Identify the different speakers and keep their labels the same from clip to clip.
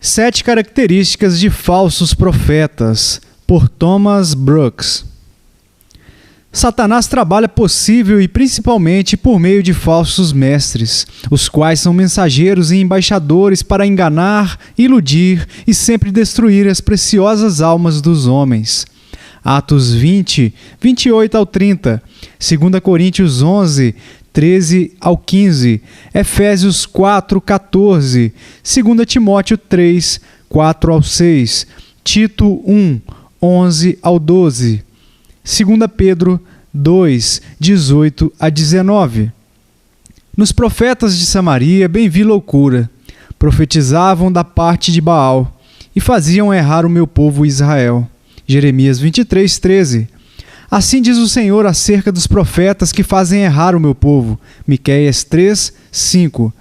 Speaker 1: 7 características de falsos profetas, por Thomas Brooks. Satanás trabalha possível e principalmente por meio de falsos mestres, os quais são mensageiros e embaixadores para enganar, iludir e sempre destruir as preciosas almas dos homens. Atos 20, 28 ao 30, 2 Coríntios 11, 13 ao 15, Efésios 4, 14, 2 Timóteo 3, 4 ao 6, Tito 1, 11 ao 12, 2 Pedro 2, 18 a 19. Nos profetas de Samaria bem vi loucura, profetizavam da parte de Baal e faziam errar o meu povo Israel. Jeremias 23, 13. Assim diz o Senhor acerca dos profetas que fazem errar o meu povo. Miqueias 3, 5.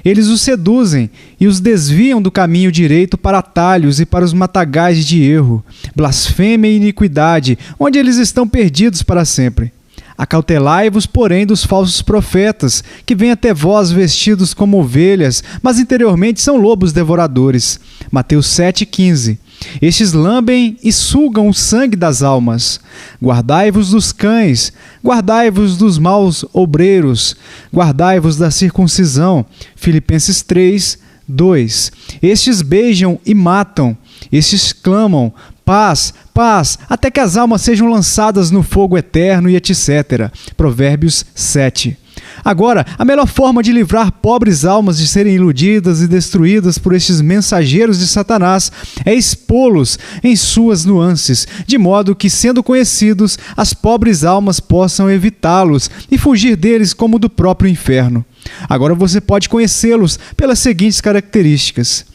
Speaker 1: Eles os seduzem e os desviam do caminho direito para atalhos e para os matagais de erro, blasfêmia e iniquidade, onde eles estão perdidos para sempre. Acautelai-vos, porém, dos falsos profetas, que vêm até vós vestidos como ovelhas, mas interiormente são lobos devoradores. Mateus 7,15. Estes lambem e sugam o sangue das almas. Guardai-vos dos cães, guardai-vos dos maus obreiros, guardai-vos da circuncisão. Filipenses 3, 2. Estes beijam e matam, estes clamam, paz, paz, até que as almas sejam lançadas no fogo eterno e etc. Provérbios 7. Agora, a melhor forma de livrar pobres almas de serem iludidas e destruídas por estes mensageiros de Satanás é expô-los em suas nuances, de modo que, sendo conhecidos, as pobres almas possam evitá-los e fugir deles como do próprio inferno. Agora você pode conhecê-los pelas seguintes características.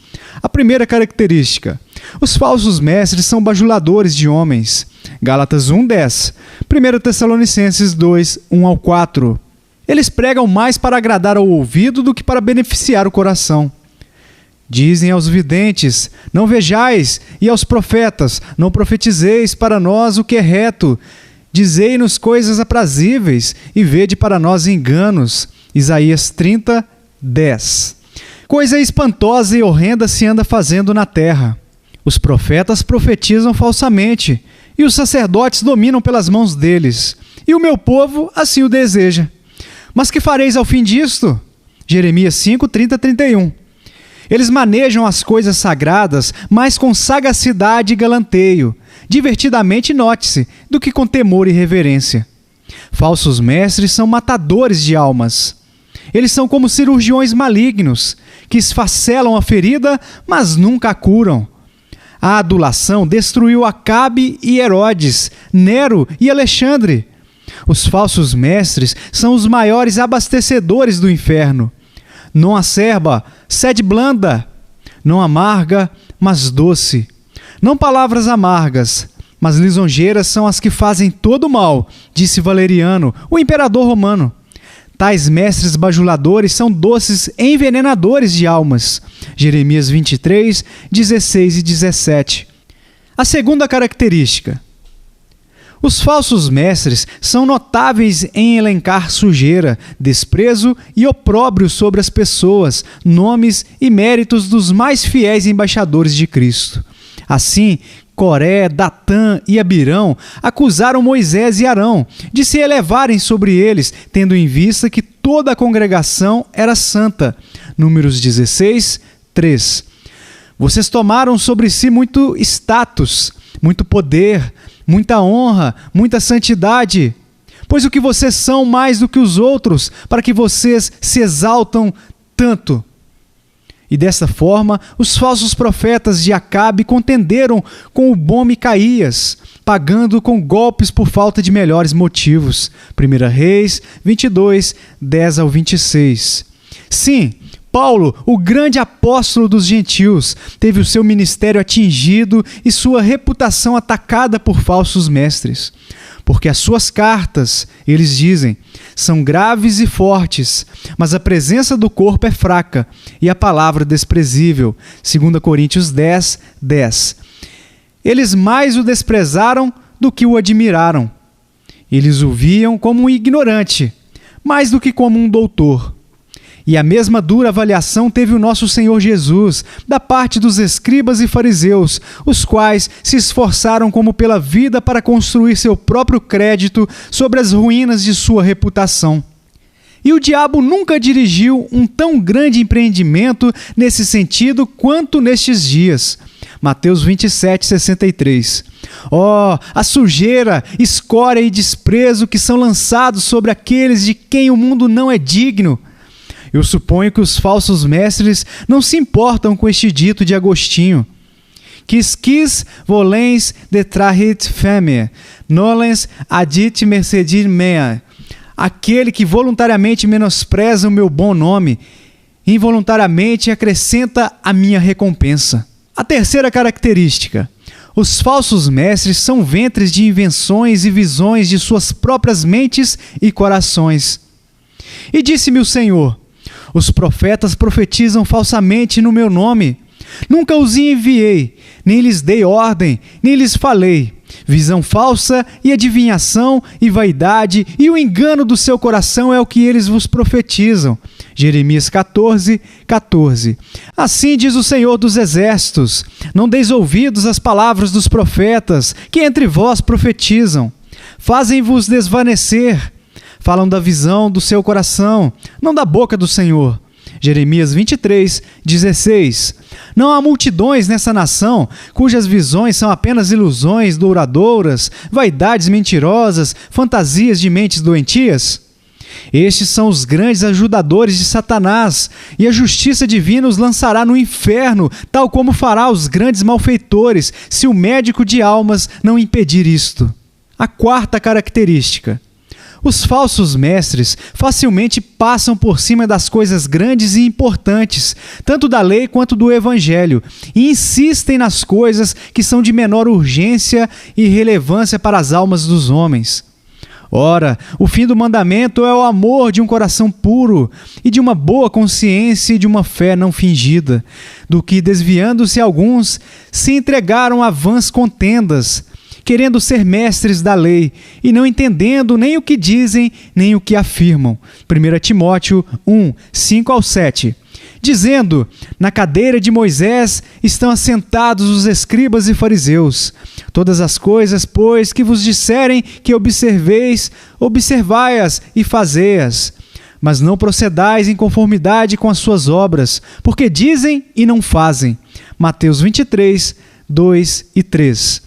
Speaker 1: A primeira característica: os falsos mestres são bajuladores de homens. Gálatas 1:10, 1 Tessalonicenses 2, 1 ao 4. Eles pregam mais para agradar ao ouvido do que para beneficiar o coração. Dizem aos videntes: não vejais, e aos profetas: não profetizeis para nós o que é reto. Dizei-nos coisas aprazíveis, e vede para nós enganos. Isaías 30, 10. Coisa espantosa e horrenda se anda fazendo na terra. Os profetas profetizam falsamente, e os sacerdotes dominam pelas mãos deles, e o meu povo assim o deseja. Mas que fareis ao fim disto? Jeremias 5, 30, 31. Eles manejam as coisas sagradas, mas com sagacidade e galanteio, divertidamente, note-se, do que com temor e reverência. Falsos mestres são matadores de almas. Eles são como cirurgiões malignos, que esfacelam a ferida, mas nunca a curam. A adulação destruiu Acabe e Herodes, Nero e Alexandre. Os falsos mestres são os maiores abastecedores do inferno. Não acerba, sede blanda. Não amarga, mas doce. Não palavras amargas, mas lisonjeiras são as que fazem todo o mal, disse Valeriano, o imperador romano. Tais mestres bajuladores são doces envenenadores de almas. Jeremias 23, 16 e 17. A segunda característica: os falsos mestres são notáveis em elencar sujeira, desprezo e opróbrio sobre as pessoas, nomes e méritos dos mais fiéis embaixadores de Cristo. Assim, Coré, Datã e Abirão acusaram Moisés e Arão de se elevarem sobre eles, tendo em vista que toda a congregação era santa. Números 16, 3. Vocês tomaram sobre si muito status, muito poder, muita honra, muita santidade, pois o que vocês são mais do que os outros, para que vocês se exaltam tanto. E desta forma, os falsos profetas de Acabe contenderam com o bom Micaías, pagando com golpes por falta de melhores motivos. 1 Reis 22, 10 ao 26. Sim, Paulo, o grande apóstolo dos gentios, teve o seu ministério atingido e sua reputação atacada por falsos mestres. Porque as suas cartas, eles dizem, são graves e fortes, mas a presença do corpo é fraca e a palavra desprezível. 2 Coríntios 10, 10. Eles mais o desprezaram do que o admiraram. Eles o viam como um ignorante, mais do que como um doutor. E a mesma dura avaliação teve o nosso Senhor Jesus, da parte dos escribas e fariseus, os quais se esforçaram como pela vida para construir seu próprio crédito sobre as ruínas de sua reputação. E o diabo nunca dirigiu um tão grande empreendimento nesse sentido quanto nestes dias. Mateus 27, 63. Oh, a sujeira, escória e desprezo que são lançados sobre aqueles de quem o mundo não é digno. Eu suponho que os falsos mestres não se importam com este dito de Agostinho. Quis volens detrahit feme, nolens adit mercedir mea. Aquele que voluntariamente menospreza o meu bom nome, involuntariamente acrescenta a minha recompensa. A terceira característica: os falsos mestres são ventres de invenções e visões de suas próprias mentes e corações. E disse-me o Senhor: os profetas profetizam falsamente no meu nome. Nunca os enviei, nem lhes dei ordem, nem lhes falei. Visão falsa e adivinhação e vaidade e o engano do seu coração é o que eles vos profetizam. Jeremias 14, 14. Assim diz o Senhor dos Exércitos: não deis ouvidos às palavras dos profetas, que entre vós profetizam. Fazem-vos desvanecer. Falam da visão do seu coração, não da boca do Senhor. Jeremias 23, 16. Não há multidões nessa nação cujas visões são apenas ilusões douradouras, vaidades mentirosas, fantasias de mentes doentias? Estes são os grandes ajudadores de Satanás, e a justiça divina os lançará no inferno, tal como fará os grandes malfeitores, se o médico de almas não impedir isto. A quarta característica: os falsos mestres facilmente passam por cima das coisas grandes e importantes, tanto da lei quanto do evangelho, e insistem nas coisas que são de menor urgência e relevância para as almas dos homens. Ora, o fim do mandamento é o amor de um coração puro e de uma boa consciência e de uma fé não fingida, do que, desviando-se alguns, se entregaram a vãs contendas, querendo ser mestres da lei, e não entendendo nem o que dizem, nem o que afirmam. 1 Timóteo 1, 5-7. Dizendo: na cadeira de Moisés estão assentados os escribas e fariseus. Todas as coisas, pois, que vos disserem que observeis, observai-as e fazei-as. Mas não procedais em conformidade com as suas obras, porque dizem e não fazem. Mateus 23, 2 e 3.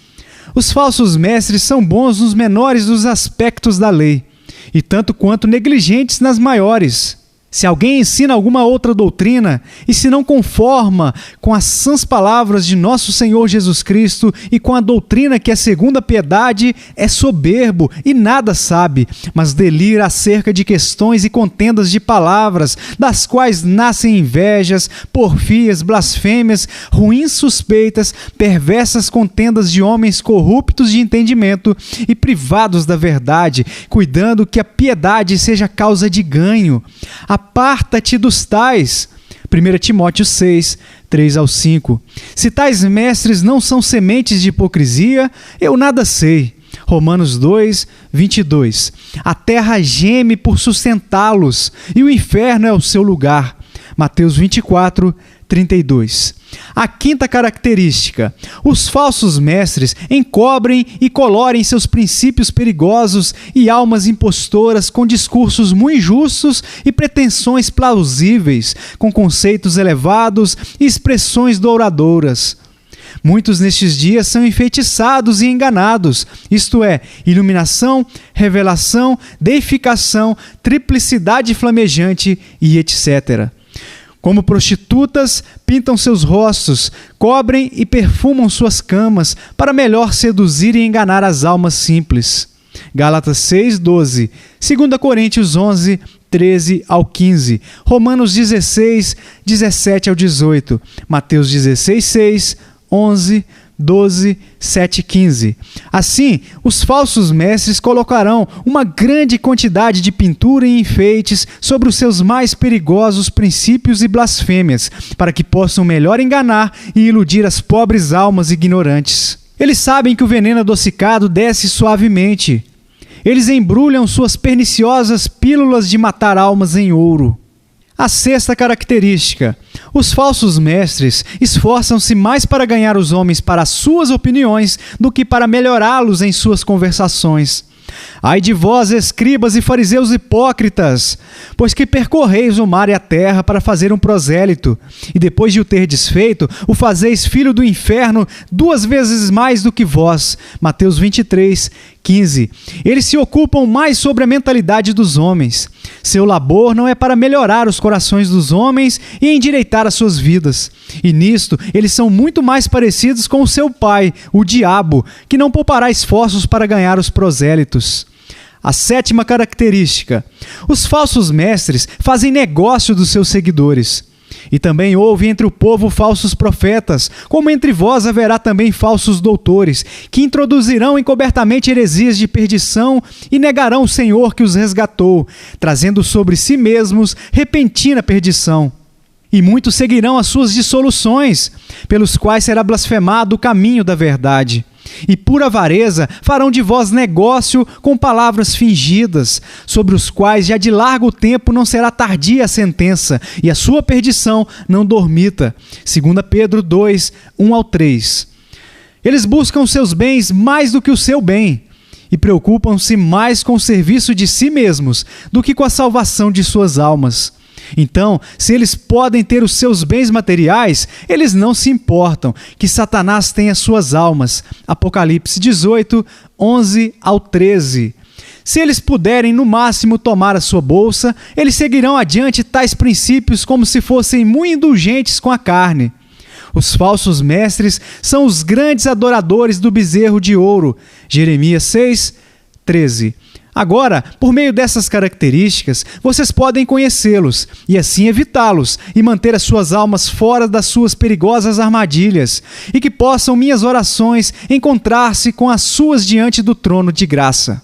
Speaker 1: Os falsos mestres são bons nos menores dos aspectos da lei, e tanto quanto negligentes nas maiores. Se alguém ensina alguma outra doutrina e se não conforma com as sãs palavras de nosso Senhor Jesus Cristo e com a doutrina que é segundo a piedade, é soberbo e nada sabe, mas delira acerca de questões e contendas de palavras, das quais nascem invejas, porfias, blasfêmias, ruins suspeitas, perversas contendas de homens corruptos de entendimento e privados da verdade, cuidando que a piedade seja causa de ganho. Aparta-te dos tais. 1 Timóteo 6, 3-5. Se tais mestres não são sementes de hipocrisia, eu nada sei. Romanos 2, 22. A terra geme por sustentá-los, e o inferno é o seu lugar. Mateus 24, 32. A quinta característica: os falsos mestres encobrem e colorem seus princípios perigosos e almas impostoras com discursos muito injustos e pretensões plausíveis, com conceitos elevados e expressões douradouras. Muitos nestes dias são enfeitiçados e enganados, isto é, iluminação, revelação, deificação, triplicidade flamejante e etc. Como prostitutas, pintam seus rostos, cobrem e perfumam suas camas para melhor seduzir e enganar as almas simples. Gálatas 6, 12, 2 Coríntios 11, 13-15, Romanos 16, 17-18, Mateus 16, 6, 11, 12, 7, 15. Assim, os falsos mestres colocarão uma grande quantidade de pintura e enfeites sobre os seus mais perigosos princípios e blasfêmias, para que possam melhor enganar e iludir as pobres almas ignorantes. Eles sabem que o veneno adocicado desce suavemente. Eles embrulham suas perniciosas pílulas de matar almas em ouro. A sexta característica: os falsos mestres esforçam-se mais para ganhar os homens para as suas opiniões do que para melhorá-los em suas conversações. Ai de vós, escribas e fariseus hipócritas, pois que percorreis o mar e a terra para fazer um prosélito, e depois de o ter desfeito, o fazeis filho do inferno 2 vezes mais do que vós. Mateus 23, 15. Eles se ocupam mais sobre a mentalidade dos homens. Seu labor não é para melhorar os corações dos homens e endireitar as suas vidas. E nisto, eles são muito mais parecidos com o seu pai, o diabo, que não poupará esforços para ganhar os prosélitos. A sétima característica: os falsos mestres fazem negócio dos seus seguidores. E também houve entre o povo falsos profetas, como entre vós haverá também falsos doutores, que introduzirão encobertamente heresias de perdição e negarão o Senhor que os resgatou, trazendo sobre si mesmos repentina perdição. E muitos seguirão as suas dissoluções, pelos quais será blasfemado o caminho da verdade. E por avareza farão de vós negócio com palavras fingidas, sobre os quais já de largo tempo não será tardia a sentença, e a sua perdição não dormita. 2 Pedro 2, 1-3. Eles buscam seus bens mais do que o seu bem, e preocupam-se mais com o serviço de si mesmos do que com a salvação de suas almas. Então, se eles podem ter os seus bens materiais, eles não se importam que Satanás tenha suas almas. Apocalipse 18, 11-13. Se eles puderem, no máximo, tomar a sua bolsa, eles seguirão adiante tais princípios como se fossem muito indulgentes com a carne. Os falsos mestres são os grandes adoradores do bezerro de ouro. Jeremias 6, 13. Agora, por meio dessas características, vocês podem conhecê-los e assim evitá-los e manter as suas almas fora das suas perigosas armadilhas, e que possam minhas orações encontrar-se com as suas diante do trono de graça.